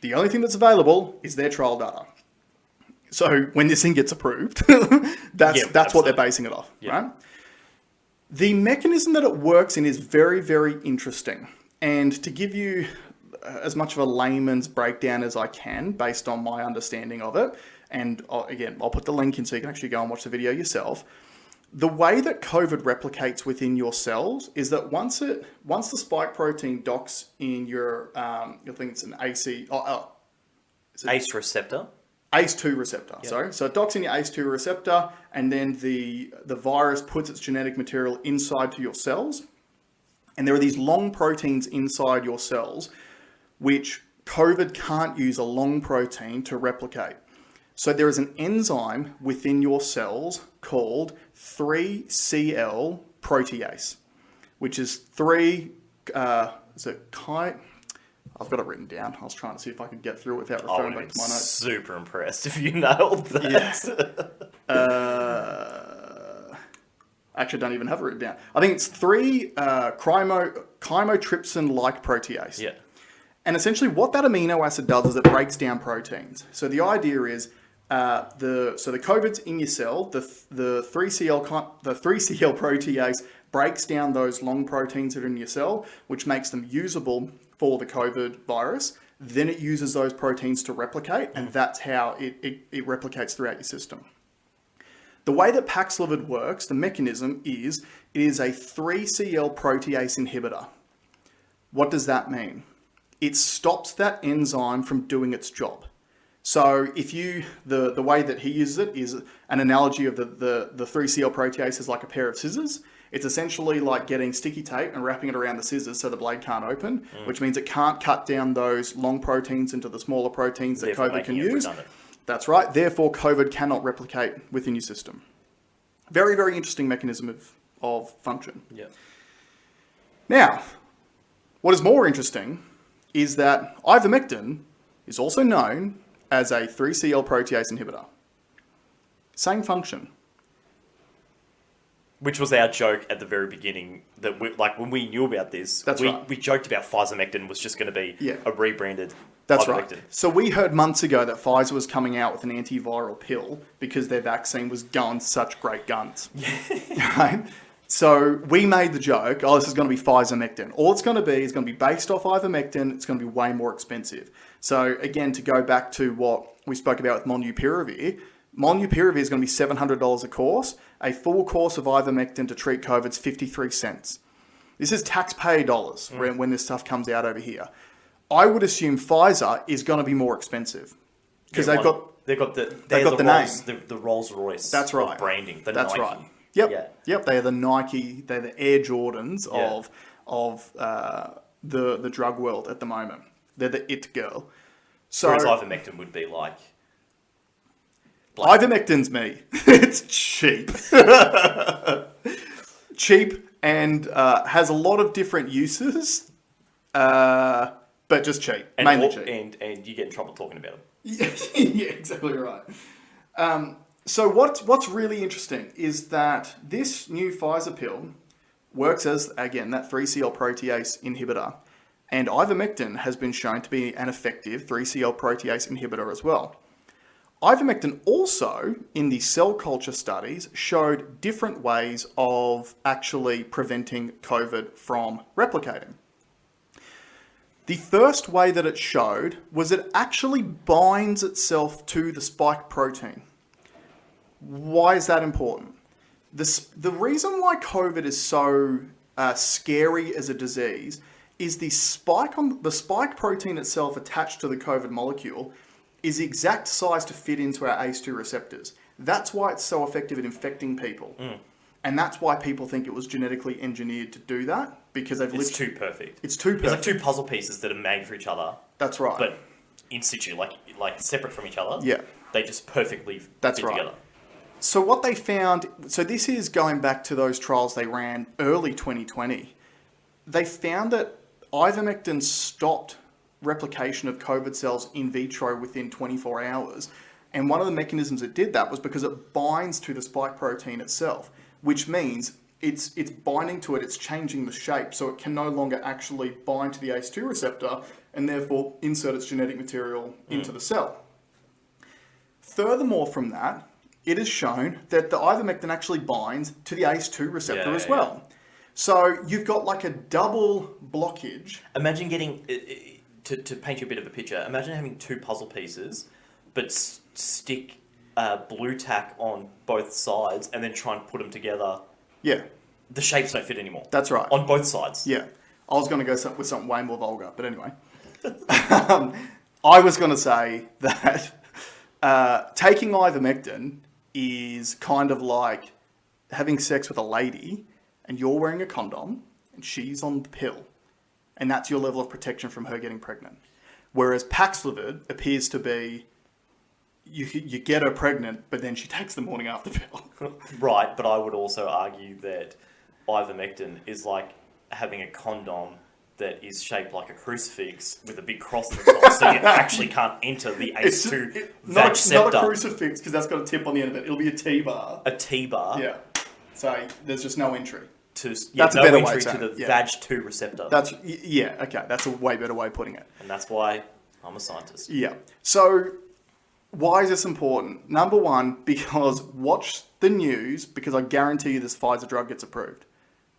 the only thing that's available is their trial data. So when this thing gets approved, that's what they're basing it off, right? The mechanism that it works in is very, very interesting. And to give you as much of a layman's breakdown as I can, based on my understanding of it, and again, I'll put the link in so you can actually go and watch the video yourself. The way that COVID replicates within your cells is that once the spike protein docks in your, I think it's an ACE receptor. ACE2 receptor, sorry. So it docks in your ACE2 receptor, and then the virus puts its genetic material inside to your cells. And there are these long proteins inside your cells, which COVID can't use a long protein to replicate. So there is an enzyme within your cells called 3CL protease, which is I've got it written down. I was trying to see if I could get through it without referring back to my notes. Super impressed if you nailed that. Actually, I don't even have it written down. I think it's 3 chymotrypsin-like protease. Yeah. And essentially what that amino acid does is it breaks down proteins. So the idea is the COVID's in your cell, the 3CL protease breaks down those long proteins that are in your cell, which makes them usable for the COVID virus. Then it uses those proteins to replicate, and that's how it replicates throughout your system. The way that PAXLOVID works, the mechanism is, it is a 3CL protease inhibitor. What does that mean? It stops that enzyme from doing its job. So if the way that he uses it is an analogy of the 3CL protease is like a pair of scissors. It's essentially like getting sticky tape and wrapping it around the scissors so the blade can't open, which means it can't cut down those long proteins into the smaller proteins that COVID can use. That's right. Therefore, COVID cannot replicate within your system. Very, very interesting mechanism of function. Yeah. Now, what is more interesting is that Ivermectin is also known as a 3CL protease inhibitor. Same function. Which was our joke at the very beginning, that when we knew about this, we joked about Pfizermectin was just going to be a rebranded That's Ivermectin. Right. So we heard months ago that Pfizer was coming out with an antiviral pill because their vaccine was going such great guns. Right? So we made the joke, this is going to be Pfizermectin. All it's going to be is going to be based off Ivermectin. It's going to be way more expensive. So again, to go back to what we spoke about with Molnupiravir, Molnupiravir is going to be $700 a course. A full course of Ivermectin to treat COVID is 53 cents. This is taxpayer dollars when this stuff comes out over here. I would assume Pfizer is going to be more expensive because they've got the name, the Rolls Royce. That's right. Of branding. That's Nike. right. Yep. They are the Nike. They're the Air Jordans of the drug world at the moment. They're the it girl. So whereas Ivermectin would be like. Ivermectin's me. It's cheap. Cheap and has a lot of different uses, but just cheap. Mainly cheap. And you get in trouble talking about them. Yeah, exactly right. So what's really interesting is that this new Pfizer pill works as, again, that 3CL protease inhibitor. And ivermectin has been shown to be an effective 3CL protease inhibitor as well. Ivermectin also, in the cell culture studies, showed different ways of actually preventing COVID from replicating. The first way that it showed was it actually binds itself to the spike protein. Why is that important? The reason why COVID is so scary as a disease is the spike protein itself attached to the COVID molecule is the exact size to fit into our ACE2 receptors. That's why it's so effective at infecting people. And that's why people think it was genetically engineered to do that, because It's too perfect. It's too perfect. It's like two puzzle pieces that are made for each other. That's right. But in situ, like separate from each other. Yeah. They just perfectly fit That's right. together. So what they found, so this is going back to those trials they ran early 2020. They found that ivermectin stopped replication of COVID cells in vitro within 24 hours. And one of the mechanisms it did that was because it binds to the spike protein itself, which means it's binding to it, it's changing the shape, so it can no longer actually bind to the ACE2 receptor and therefore insert its genetic material into the cell. Furthermore from that, it is shown that the ivermectin actually binds to the ACE2 receptor as well. So you've got like a double blockage. Imagine getting, to paint you a bit of a picture, imagine having two puzzle pieces, but stick blue tack on both sides and then try and put them together. Yeah. The shapes don't fit anymore. That's right. On both sides. Yeah. I was going to go with something way more vulgar, but anyway. I was going to say that taking ivermectin is kind of like having sex with a lady and you're wearing a condom and she's on the pill. And that's your level of protection from her getting pregnant. Whereas PAXLOVID appears to be, you get her pregnant, but then she takes the morning after pill. Right, but I would also argue that ivermectin is like having a condom that is shaped like a crucifix with a big cross at the top, so you actually can't enter the ACE2 vag septa. Not a crucifix, because that's got a tip on the end of it. It'll be a T-bar. A T-bar? Yeah. So there's just no entry. That's a no better entry way to the VAG2 receptor. Okay, that's a way better way of putting it. And that's why I'm a scientist. Yeah. So why is this important? Number one, because watch the news, because I guarantee you this Pfizer drug gets approved.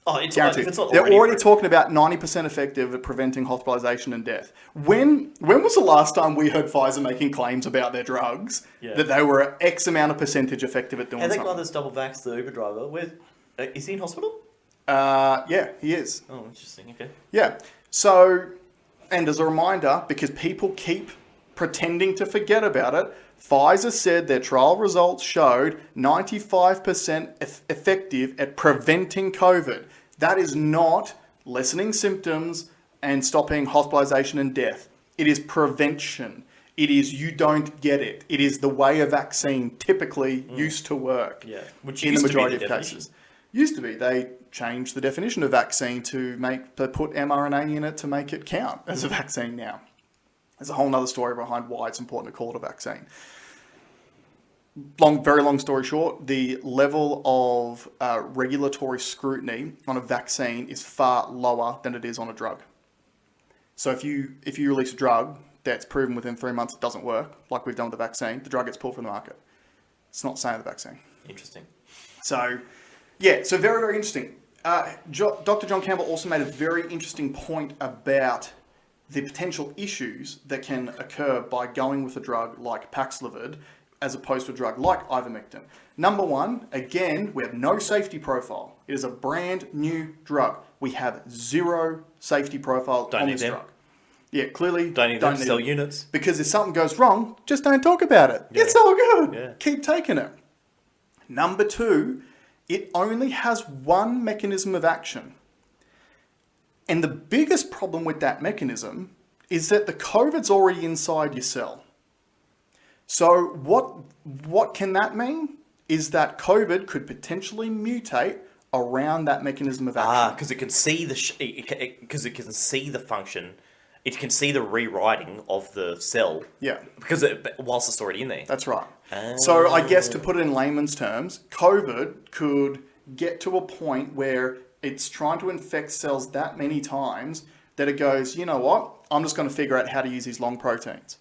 Oh, it's Guaranteed. if it's not They're already approved. talking about 90% effective at preventing hospitalization and death. When was the last time we heard Pfizer making claims about their drugs that they were X amount of percentage effective at doing And something? that guy that's double vaxxed, the Uber driver, is he in hospital? Yeah, he is. Oh, interesting. Okay. Yeah. So, and as a reminder, because people keep pretending to forget about it, Pfizer said their trial results showed 95% effective at preventing COVID. That is not lessening symptoms and stopping hospitalization and death. It is prevention. It is you don't get it. It is the way a vaccine typically used to work. Yeah. Which in used the to be majority the of definition. cases. Used to be. They changed the definition of vaccine to put mRNA in it to make it count as a vaccine now. There's a whole other story behind why it's important to call it a vaccine. Very long story short, the level of regulatory scrutiny on a vaccine is far lower than it is on a drug. So if you release a drug that's proven within 3 months it doesn't work, like we've done with the vaccine, the drug gets pulled from the market. It's not the same with the vaccine. Interesting. So, yeah, so very, very interesting. Dr. John Campbell also made a very interesting point about the potential issues that can occur by going with a drug like PAXLOVID as opposed to a drug like ivermectin. Number one, again, we have no safety profile. It is a brand new drug. We have zero safety profile on this drug. Yeah, clearly Don't need them to sell units. Because if something goes wrong, just don't talk about it. Yeah. It's all good. Yeah. Keep taking it. Number two, it only has one mechanism of action. And the biggest problem with that mechanism is that the COVID's already inside your cell. So what can that mean? Is that COVID could potentially mutate around that mechanism of action. Because it can see the function, it can see the rewriting of the cell Yeah. because whilst it's already in there. That's right. So I guess to put it in layman's terms, COVID could get to a point where it's trying to infect cells that many times that it goes, you know what, I'm just going to figure out how to use these long proteins.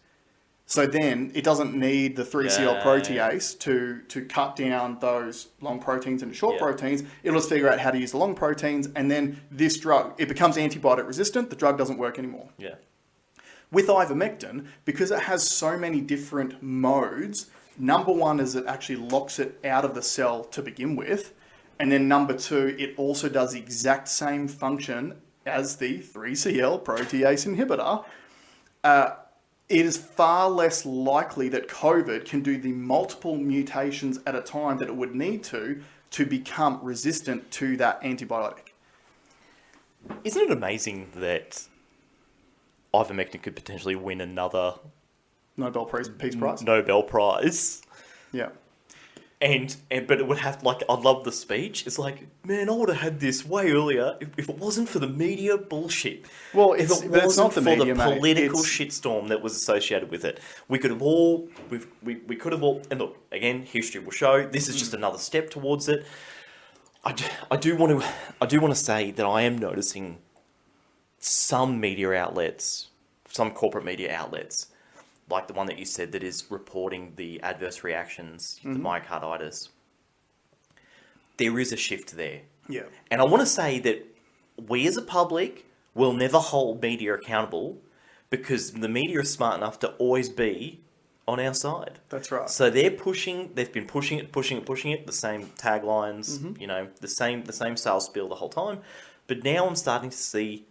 So then it doesn't need the 3CL protease to cut down those long proteins into short proteins. It'll just figure out how to use the long proteins, and then this drug, it becomes antibiotic resistant, the drug doesn't work anymore. Yeah. With Ivermectin, because it has so many different modes, number one is it actually locks it out of the cell to begin with. And then number two, it also does the exact same function as the 3CL protease inhibitor. It is far less likely that COVID can do the multiple mutations at a time that it would need to become resistant to that antibiotic. Isn't it amazing that Ivermectin could potentially win another Nobel Peace Prize? Nobel Prize? Yeah. But it would have, like, I love the speech. It's like, man, I would have had this way earlier if it wasn't for the media bullshit. Well, if it it's wasn't not the for media, the mate. political It's- shitstorm that was associated with it. We could have all, we could have all, and look, again, history will show, this is just another step towards it. I do want to say that I am noticing some media outlets, some corporate media outlets, like the one that you said that is reporting the adverse reactions, the myocarditis, there is a shift there. Yeah. And I want to say that we as a public will never hold media accountable because the media is smart enough to always be on our side. That's right. So they've been pushing it, the same taglines, you know, the same sales spiel the whole time. But now I'm starting to see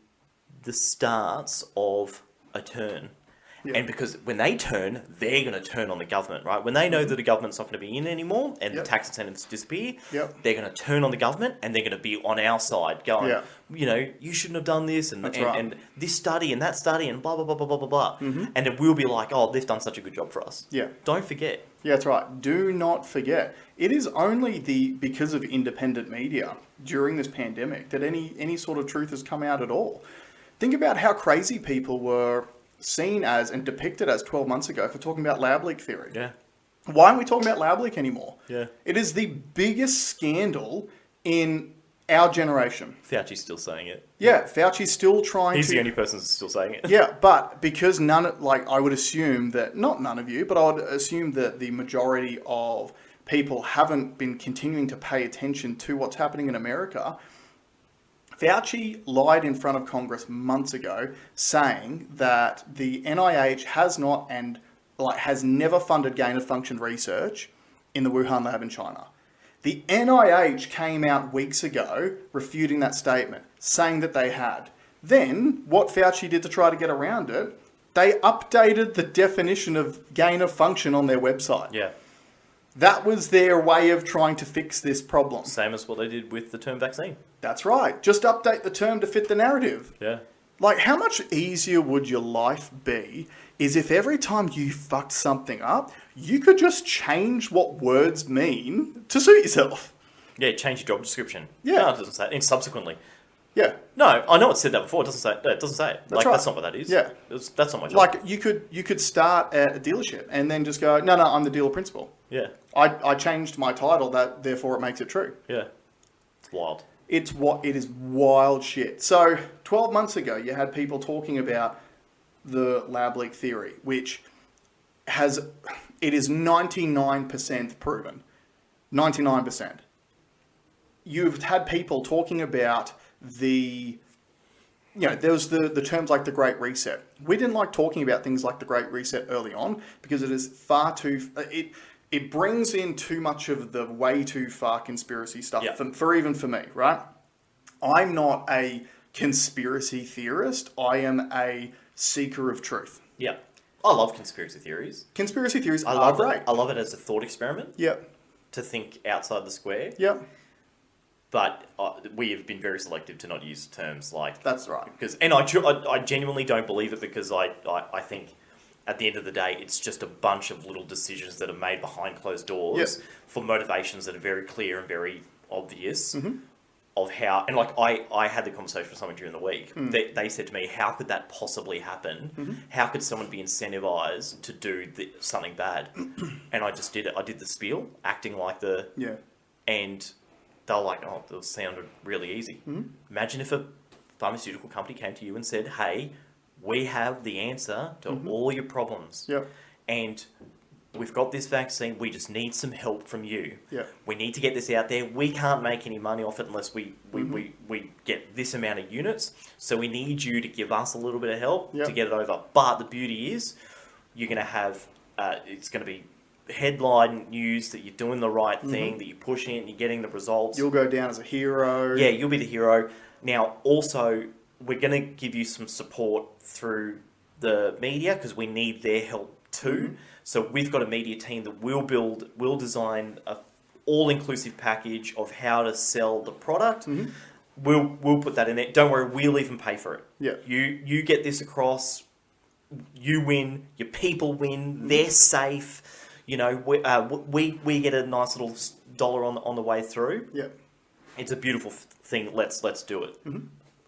the starts of a turn. Yeah. And because when they turn, they're going to turn on the government, right? When they know that the government's not going to be in anymore and the tax incentives disappear, they're going to turn on the government and they're going to be on our side going, you know, you shouldn't have done this and this study and that study and blah, blah, blah, blah, blah, blah, blah. And it will be like, oh, they've done such a good job for us. Yeah. Don't forget. Yeah, that's right. Do not forget. It is only because of independent media during this pandemic that any sort of truth has come out at all. Think about how crazy people were seen as and depicted as 12 months ago for talking about lab leak theory. Yeah. Why aren't we talking about lab leak anymore? Yeah. It is the biggest scandal in our generation. Fauci's still saying it. Yeah, Fauci's still trying He's the only person that's still saying it. Yeah, but because I would assume that, not none of you, but I would assume that the majority of people haven't been continuing to pay attention to what's happening in America. Fauci lied in front of Congress months ago saying that the NIH has never funded gain-of-function research in the Wuhan lab in China. The NIH came out weeks ago refuting that statement, saying that they had. Then, what Fauci did to try to get around it, they updated the definition of gain-of-function on their website. Yeah. That was their way of trying to fix this problem. Same as what they did with the term vaccine. That's right. Just update the term to fit the narrative. Yeah. Like, how much easier would your life be is if every time you fucked something up, you could just change what words mean to suit yourself? Yeah, change your job description. Yeah. No, it doesn't say it. And subsequently. Yeah. No, I know it said that before. It doesn't say it. No, it doesn't say it. That's right. That's not what that is. Yeah. That's not my job. Like, you could start at a dealership and then just go, no, I'm the dealer principal. Yeah. I changed my title, therefore it makes it true. Yeah. It's wild. It is wild shit. So 12 months ago, you had people talking about the lab leak theory, which it is 99% proven. 99%. You've had people talking about there was the terms like the Great Reset. We didn't like talking about things like the Great Reset early on because it is far too... It brings in too much of the way too far conspiracy stuff, even for me, right? I'm not a conspiracy theorist. I am a seeker of truth. Yeah. I love conspiracy theories. Conspiracy theories are great. I love it as a thought experiment. Yep. To think outside the square. Yep. But we have been very selective to not use terms like... That's right. And I genuinely don't believe it because I think... At the end of the day, it's just a bunch of little decisions that are made behind closed doors for motivations that are very clear and very obvious. of how, and like I had the conversation with someone during the week. They said to me, how could that possibly happen? How could someone be incentivized to do something bad? And I just did it. I did the spiel, acting like and they were like, oh, that sounded really easy. Imagine if a pharmaceutical company came to you and said, hey, we have the answer to all your problems. And we've got this vaccine. We just need some help from you. We need to get this out there. We can't make any money off it unless we get this amount of units. So we need you to give us a little bit of help to get it over. But the beauty is you're going to have, it's going to be headline news that you're doing the right thing, that you're pushing it and you're getting the results. You'll go down as a hero. Yeah, you'll be the hero. Now, also, we're going to give you some support through the media because we need their help too. So we've got a media team that will design a all-inclusive package of how to sell the product. We'll put that in there. Don't worry, we'll even pay for it. You get this across. You win. Your people win. They're safe. You know, we get a nice little dollar on the way through. It's a beautiful thing. Let's do it.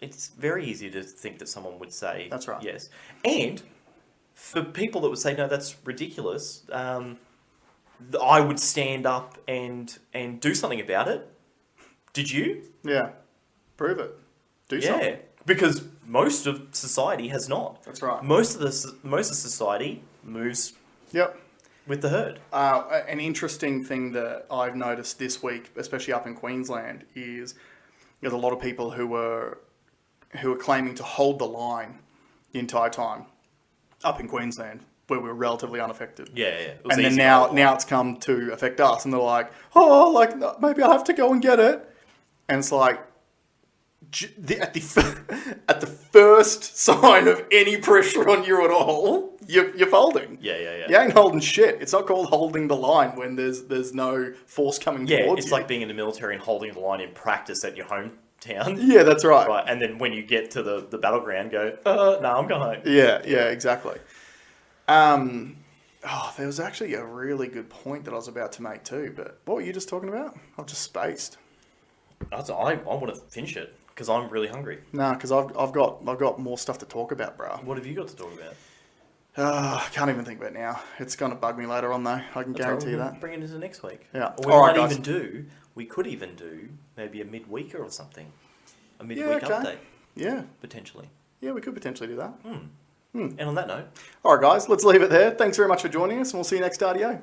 It's very easy to think that someone would say that's right. Yes, and for people that would say no, that's ridiculous. I would stand up and do something about it. Did you? Yeah, prove it. Do something. Yeah, because most of society has not. That's right. Most of society moves. With the herd. An interesting thing that I've noticed this week, especially up in Queensland, is there's a lot of people who are claiming to hold the line the entire time up in Queensland, where we were relatively unaffected. And then now it's come to affect us, and they're like, oh, like maybe I have to go and get it, and it's like at the first sign of any pressure on you at all, you're folding. You ain't holding shit. It's not called holding the line when there's no force coming towards you. It's like being in the military and holding the line in practice at your hometown. Yeah, that's right. Right, and then when you get to the battleground, go, no, I'm going home. Yeah, exactly. There was actually a really good point that I was about to make too, but what were you just talking about? I've just spaced. I want to finish it because I'm really hungry. Nah, because I've got more stuff to talk about, bro. What have you got to talk about? I can't even think of it now. It's going to bug me later on, though. I can guarantee you that. Bring it into next week. Yeah. Or we could even do maybe a midweeker or something. A midweek update. Yeah. Potentially. Yeah, we could potentially do that. And on that note. All right, guys, let's leave it there. Thanks very much for joining us, and we'll see you next RDO.